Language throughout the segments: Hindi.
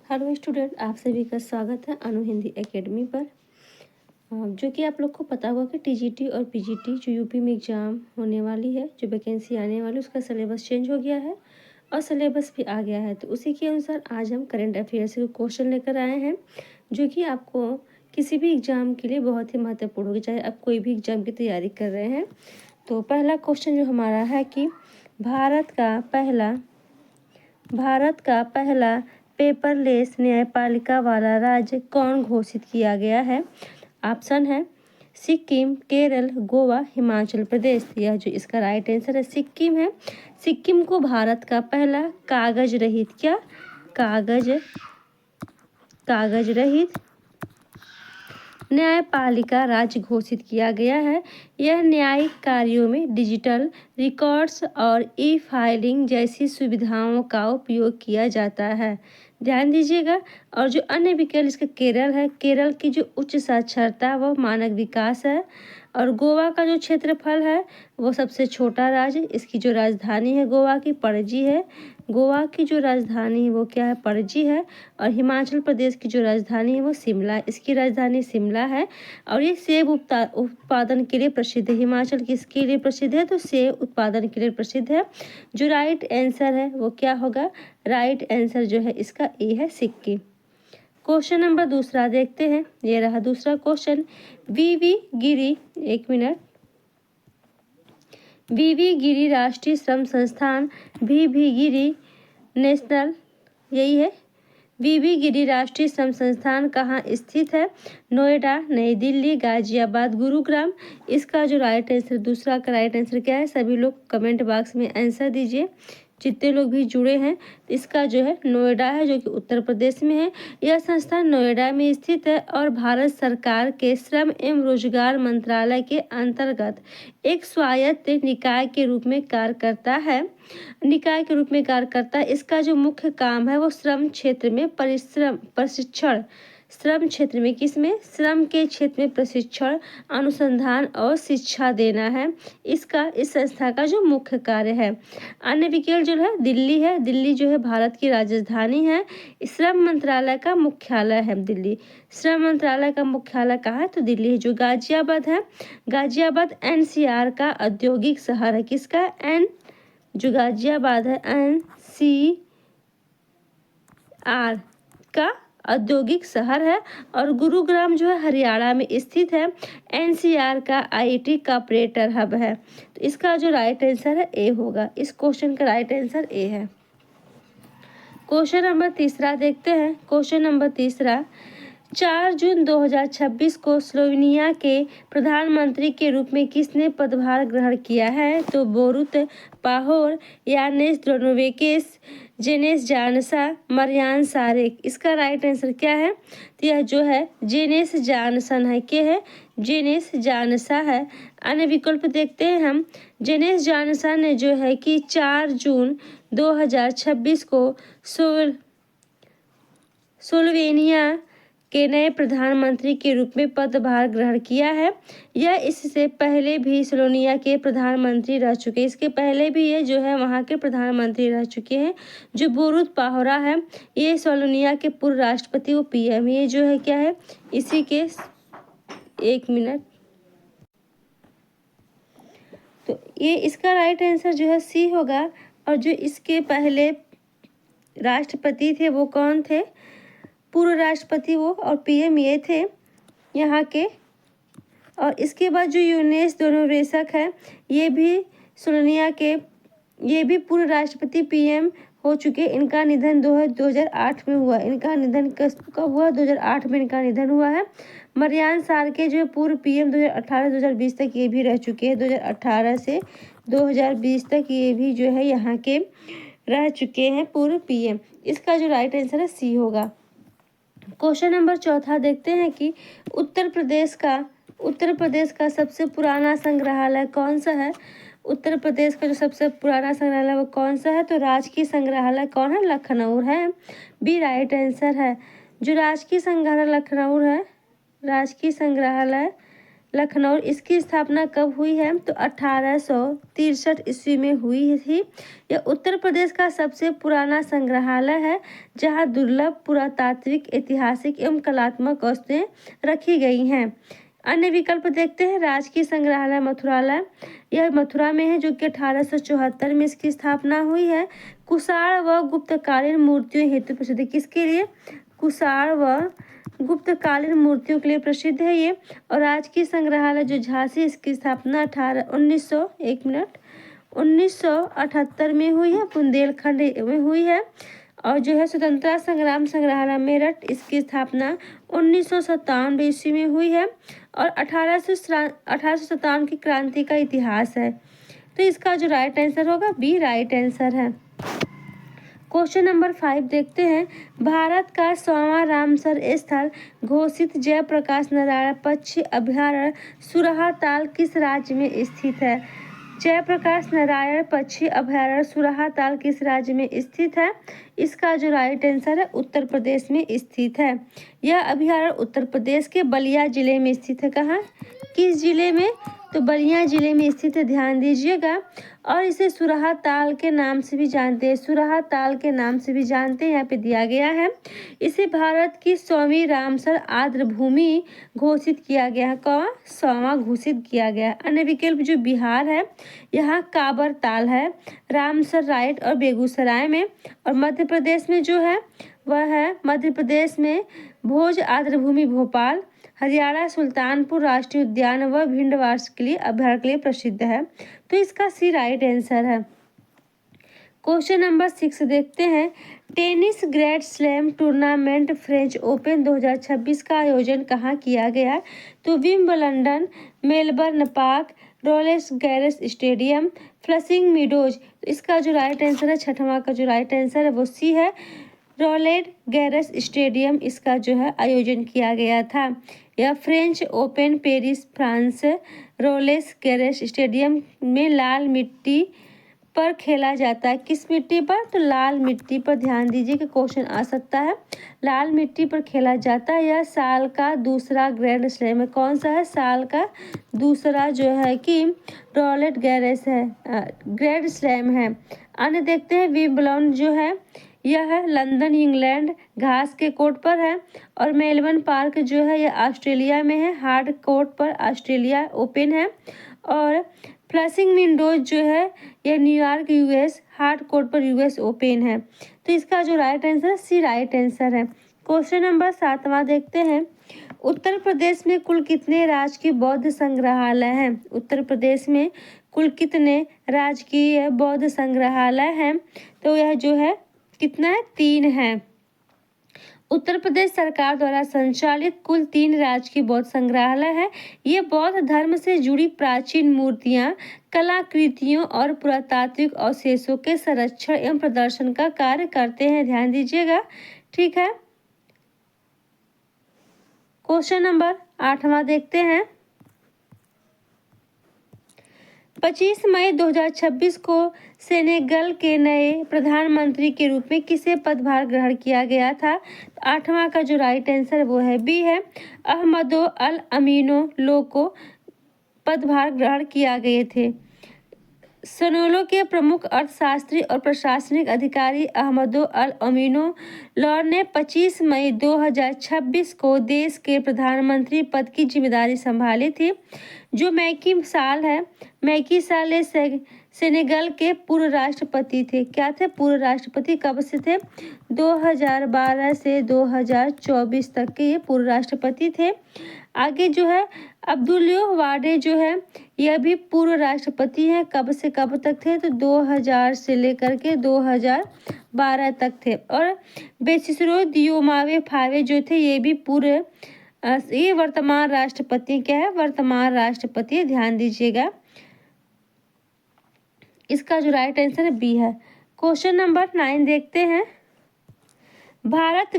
हेलो स्टूडेंट, आप सभी का स्वागत है अनु हिंदी एकेडमी पर। जो कि आप लोग को पता होगा कि टीजीटी और पीजीटी जो यूपी में एग्ज़ाम होने वाली है, जो वैकेंसी आने वाली, उसका सिलेबस चेंज हो गया है और सिलेबस भी आ गया है। तो उसी के अनुसार आज हम करंट अफेयर्स के क्वेश्चन लेकर आए हैं, जो कि आपको किसी भी एग्ज़ाम के लिए बहुत ही महत्वपूर्ण होगी, चाहे आप कोई भी एग्ज़ाम की तैयारी कर रहे हैं। तो पहला क्वेश्चन जो हमारा है कि भारत का पहला पेपरलेस न्यायपालिका वाला राज्य कौन घोषित किया गया है? ऑप्शन है सिक्किम, केरल, गोवा, हिमाचल प्रदेश। यह जो इसका राइट आंसर है सिक्किम है। सिक्किम को भारत का पहला कागज रहित न्यायपालिका राज्य घोषित किया गया है। यह न्यायिक कार्यों में डिजिटल रिकॉर्ड्स और ई फाइलिंग जैसी सुविधाओं का उपयोग किया जाता है। ध्यान दीजिएगा। और जो अन्य विकल्प इसका केरल है। केरल की जो उच्च साक्षरता व मानव विकास है। और गोवा का जो क्षेत्रफल है वो सबसे छोटा राज्य। इसकी जो राजधानी है गोवा की पणजी है। गोवा की जो राजधानी है वो क्या है? पणजी है। और हिमाचल प्रदेश की जो राजधानी है वो शिमला है। इसकी राजधानी शिमला है। और ये सेब उत्पादन के लिए प्रसिद्ध है। हिमाचल किसके लिए प्रसिद्ध है? तो सेब उत्पादन के लिए प्रसिद्ध है। जो राइट आंसर है वो क्या होगा? राइट आंसर जो है इसका ए है, सिक्किम। क्वेश्चन नंबर दूसरा देखते हैं। ये रहा दूसरा क्वेश्चन। वीवी गिरी राष्ट्रीय श्रम संस्थान, वीवी गिरी नेशनल, यही है। वीवी गिरी राष्ट्रीय श्रम संस्थान कहाँ स्थित है? नोएडा, नई दिल्ली, गाजियाबाद, गुरुग्राम। इसका जो राइट आंसर, दूसरा का राइट आंसर क्या है? सभी लोग कमेंट बॉक्स में आंसर दीजिए, जितने लोग भी जुड़े हैं। इसका जो है नोएडा है, जो कि उत्तर प्रदेश में है। यह संस्थान नोएडा में स्थित है और भारत सरकार के श्रम एवं रोजगार मंत्रालय के अंतर्गत एक स्वायत्त निकाय के रूप में कार्य करता है। इसका जो मुख्य काम है वो श्रम क्षेत्र में प्रशिक्षण, श्रम क्षेत्र में किसमें? श्रम के क्षेत्र में प्रशिक्षण, अनुसंधान और शिक्षा देना है। इस संस्था का जो मुख्य कार्य है। अन्य विकल्प जो है दिल्ली है। दिल्ली जो है भारत की राजधानी है। श्रम मंत्रालय का मुख्यालय है दिल्ली। श्रम मंत्रालय का मुख्यालय कहाँ है? तो दिल्ली है। जो गाजियाबाद है, गाजियाबाद एनसीआर का औद्योगिक शहर है। किसका? जो गाजियाबाद है एनसीआर का औद्योगिक शहर है। और गुरुग्राम जो है हरियाणा में स्थित है। एनसीआर का आईटी का ऑपरेटर हब है। तो इसका जो राइट आंसर है ए होगा। इस क्वेश्चन का राइट आंसर ए है। क्वेश्चन नंबर तीसरा देखते हैं। क्वेश्चन नंबर तीसरा, 4 जून 2026 को स्लोवेनिया के प्रधानमंत्री के रूप में किसने पदभार ग्रहण किया है? तो बोरुत पाहोर, यानेस द्रोनोवेकेस, जेनेस जानसा, मरियान सारेक। इसका राइट आंसर क्या है? तो यह जो है जेनेस जानसन है। क्या है? जेनेस जानसा है। अन्य विकल्प देखते हैं हम। जेनेस जानसा ने जो है कि 4 जून 2026 को स्लोवेनिया के नए प्रधानमंत्री के रूप में पदभार ग्रहण किया है। यह इससे पहले भी स्लोवेनिया के प्रधानमंत्री रह चुके हैं। इसके पहले भी ये जो है वहाँ के प्रधानमंत्री रह चुके हैं। जो बोरुत पाहोरा है ये स्लोवेनिया के पूर्व राष्ट्रपति व पीएम। ये जो है क्या है? इसी के 1 मिनट। तो ये इसका राइट आंसर जो है सी होगा। और जो इसके पहले राष्ट्रपति थे वो कौन थे? पूर्व राष्ट्रपति वो और पीएम ये थे यहाँ के। और इसके बाद जो यूनेस दोनोवेसक है ये भी स्लोवेनिया के, ये भी पूर्व राष्ट्रपति पीएम हो चुके। इनका निधन 2008 में हुआ। इनका निधन कब हुआ? 2008 में इनका निधन हुआ है। मरियान सारके जो पूर्व पीएम 2018-2020 तक ये भी रह चुके हैं। 2018 से 2020 तक ये भी जो है यहाँ के रह चुके हैं, पूर्व पीएम। इसका जो राइट आंसर है सी होगा। क्वेश्चन नंबर चौथा देखते हैं कि उत्तर प्रदेश का सबसे पुराना संग्रहालय कौन सा है? उत्तर प्रदेश का जो सबसे पुराना संग्रहालय वो कौन सा है? तो राजकीय संग्रहालय कौन है? लखनऊ है। बी राइट आंसर है। जो राजकीय संग्रहालय लखनऊ है, राजकीय संग्रहालय लखनऊ, इसकी स्थापना कब हुई है? तो 1863 ईस्वी में हुई थी। यह उत्तर प्रदेश का सबसे पुराना संग्रहालय है जहां दुर्लभ पुरातात्विक, ऐतिहासिक एवं कलात्मक वस्तुएं रखी गई हैं। अन्य विकल्प देखते हैं। राजकीय संग्रहालय मथुरालय, यह मथुरा में है जो कि 1874 में इसकी स्थापना हुई है। कुषाण व गुप्तकालीन मूर्तियों हेतु प्रसिद्ध, किसके लिए? कुषाण व गुप्तकालीन मूर्तियों के लिए प्रसिद्ध है ये। और राजकीय संग्रहालय जो झांसी, इसकी स्थापना 1978 में हुई है, बुंदेलखंड में हुई है। और जो है स्वतंत्रता संग्राम संग्रहालय मेरठ, इसकी स्थापना 1957 ईस्वी में हुई है। और 1857 की क्रांति का इतिहास है। तो इसका जो राइट आंसर होगा बी राइट आंसर है। क्वेश्चन नंबर 5 देखते हैं। भारत का 100वां रामसर स्थल घोषित जयप्रकाश नारायण पक्षी अभयारण्य सुरहा ताल किस राज्य में स्थित है? जयप्रकाश नारायण पक्षी अभयारण्य सुरहा ताल किस राज्य में स्थित है? इसका जो राइट आंसर है उत्तर प्रदेश में स्थित है। यह अभयारण्य उत्तर प्रदेश के बलिया जिले में स्थित है। कहाँ? किस जिले में? तो बलिया जिले में स्थित है, ध्यान दीजिएगा। और इसे सुरहा ताल के नाम से भी जानते हैं, सुरहा ताल के नाम से भी जानते हैं, यहाँ पे दिया गया है। इसे भारत की 100वीं रामसर आर्द्र भूमि घोषित किया गया है। कौन? 100वां घोषित किया गया है। अन्य विकल्प जो बिहार है, यहाँ काबर ताल है, रामसर राइट और बेगूसराय में। और मध्य प्रदेश में जो है वह है, मध्य प्रदेश में भोज आर्द्र भूमि भोपाल, हरियाणा सुल्तानपुर राष्ट्रीय उद्यान व भिंडवास के लिए अभयारण्य के लिए प्रसिद्ध है। तो इसका सी राइट आंसर है। क्वेश्चन नंबर 6 देखते हैं। Tennis grand slam tournament French Open 2026 का आयोजन कहाँ किया गया? तो विंबलडन, मेलबर्न पार्क, रोलेस गैरेस स्टेडियम, फ्लशिंग मीडोज। तो इसका जो राइट आंसर है, छठवां का जो राइट आंसर है वो सी है, रोलेट गैरेस स्टेडियम इसका जो है आयोजन किया गया था। यह फ्रेंच ओपन पेरिस फ्रांस रोलेस गैरेस स्टेडियम में लाल मिट्टी पर खेला जाता है। किस मिट्टी पर? तो लाल मिट्टी पर। ध्यान दीजिए कि क्वेश्चन आ सकता है। लाल मिट्टी पर खेला जाता है। यह साल का दूसरा ग्रैंड स्लैम है। कौन सा है? साल का दूसरा जो है कि रोलेट गैरेस है, ग्रैंड स्लैम है। अन्य देखते हैं। विंबलडन जो है यह है लंदन इंग्लैंड, घास के कोर्ट पर है। और मेलबर्न पार्क जो है यह ऑस्ट्रेलिया में है, हार्ड कोर्ट पर ऑस्ट्रेलिया ओपन है। और फ्लशिंग विंडोज जो है यह न्यूयॉर्क यूएस, हार्ड कोर्ट पर यूएस ओपन है। तो इसका जो राइट आंसर है सी राइट आंसर है। क्वेश्चन नंबर 7वां देखते हैं। उत्तर प्रदेश में कुल कितने राजकीय बौद्ध संग्रहालय हैं? उत्तर प्रदेश में कुल कितने राजकीय बौद्ध संग्रहालय हैं? तो यह जो है कितना है? 3 है। उत्तर प्रदेश सरकार द्वारा संचालित कुल 3 राजकीय बौद्ध संग्रहालय है। ये बौद्ध धर्म से जुड़ी प्राचीन मूर्तियां, कलाकृतियों और पुरातात्विक अवशेषों के संरक्षण एवं प्रदर्शन का कार्य करते हैं। ध्यान दीजिएगा, ठीक है। क्वेश्चन नंबर 8वां देखते हैं। 25 मई 2026 को सेनेगल के नए प्रधानमंत्री के रूप में किसे पदभार ग्रहण किया गया था? 8वां का जो राइट आंसर वो है बी है, अहमदो अल अमीनो लो को पदभार ग्रहण किया गए थे। सनोलो के प्रमुख अर्थशास्त्री और प्रशासनिक अधिकारी अहमदो अल अमीनो लॉ ने 25 मई 2026 को देश के प्रधानमंत्री पद की जिम्मेदारी संभाली थी। जो मैकी साल है, मैकी साल सेनेगल के पूर्व राष्ट्रपति थे। क्या थे? पूर्व राष्ट्रपति। कब से थे? 2012 से 2024 तक के ये पूर्व राष्ट्रपति थे। आगे जो है अब्दुल्लो वाडे जो है यह भी पूर्व राष्ट्रपति हैं। कब से कब तक थे? तो 2000 से लेकर के 2012 तक थे। और बेसिस्रो दियोमावे फावे जो थे ये भी पूर्व, ये वर्तमान राष्ट्रपति क्या है? वर्तमान राष्ट्रपति। ध्यान दीजिएगा, इसका जो राइट आंसर है बी है। क्वेश्चन नंबर 9 देखते हैं। भारत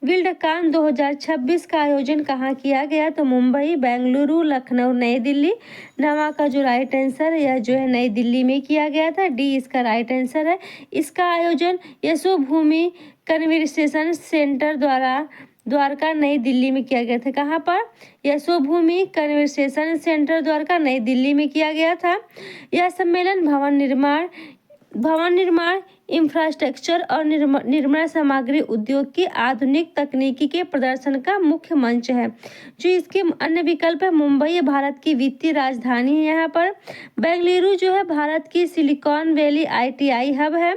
विल्डकान 2026 का आयोजन कहाँ किया गया? तो मुंबई, बेंगलुरु, लखनऊ, नई दिल्ली। नवा का जो राइट आंसर है यह जो है नई दिल्ली में किया गया था। डी इसका राइट आंसर है। इसका आयोजन यशोभूमि कन्वेंशन सेंटर द्वारा द्वारका नई दिल्ली में किया गया था। कहाँ पर? यशोभूमि कन्वेंशन सेंटर द्वारका नई दिल्ली में किया गया था। यह सम्मेलन भवन निर्माण इंफ्रास्ट्रक्चर और निर्माण सामग्री उद्योग की आधुनिक तकनीकी के प्रदर्शन का मुख्य मंच है। जो इसके अन्य विकल्प है, मुंबई भारत की वित्तीय राजधानी है। यहाँ पर बेंगलुरु जो है भारत की सिलिकॉन वैली ITI हब है।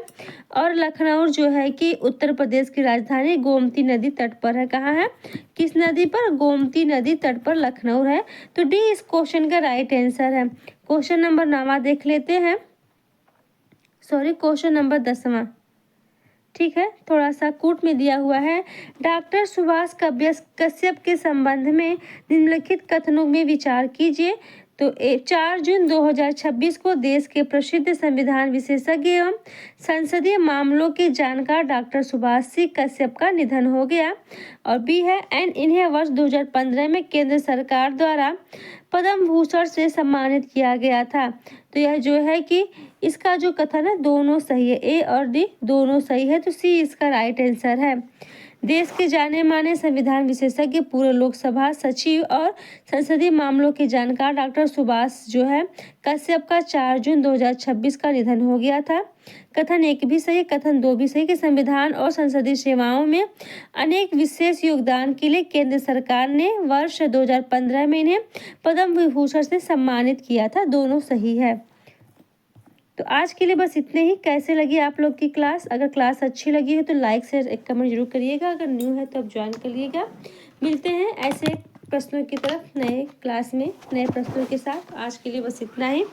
और लखनऊ जो है कि उत्तर प्रदेश की राजधानी गोमती नदी तट पर है। कहाँ है? किस नदी पर? गोमती नदी तट पर लखनऊ है। तो डी इस क्वेश्चन का राइट आंसर है। क्वेश्चन नंबर 9 देख लेते हैं। क्वेश्चन नंबर 10वां। ठीक है, थोड़ा सा कूट में दिया हुआ है। डॉक्टर सुभाष कश्यप के संबंध में निम्नलिखित कथनों में विचार कीजिए। तो 4 जून 2026 को देश के प्रसिद्ध संविधान विशेषज्ञ एवं संसदीय मामलों के जानकार डॉक्टर सुभाष सिंह कश्यप का निधन हो गया। और बी है इन्हें वर्ष 2015 में केंद्र सरकार द्वारा पद्म भूषण से सम्मानित किया गया था। तो यह जो है कि इसका जो कथन है दोनों सही है, ए और डी दोनों सही है। तो सी इसका राइट आंसर है। देश के जाने माने संविधान विशेषज्ञ, पूर्व लोकसभा सचिव और संसदीय मामलों के जानकार डॉक्टर सुभाष जो है कश्यप का 4 जून 2026 का निधन हो गया था। कथन 1 भी सही, कथन 2 भी सही कि संविधान और संसदीय सेवाओं में अनेक विशेष योगदान के लिए केंद्र सरकार ने वर्ष 2015 में इन्हें पद्म विभूषण से सम्मानित किया था। दोनों सही है। तो आज के लिए बस इतने ही। कैसे लगी आप लोग की क्लास? अगर क्लास अच्छी लगी है तो लाइक शेयर एक कमेंट जरूर करिएगा। अगर न्यू है तो आप ज्वाइन करिएगा। मिलते हैं ऐसे प्रश्नों की तरफ नए क्लास में नए प्रश्नों के साथ। आज के लिए बस इतना ही।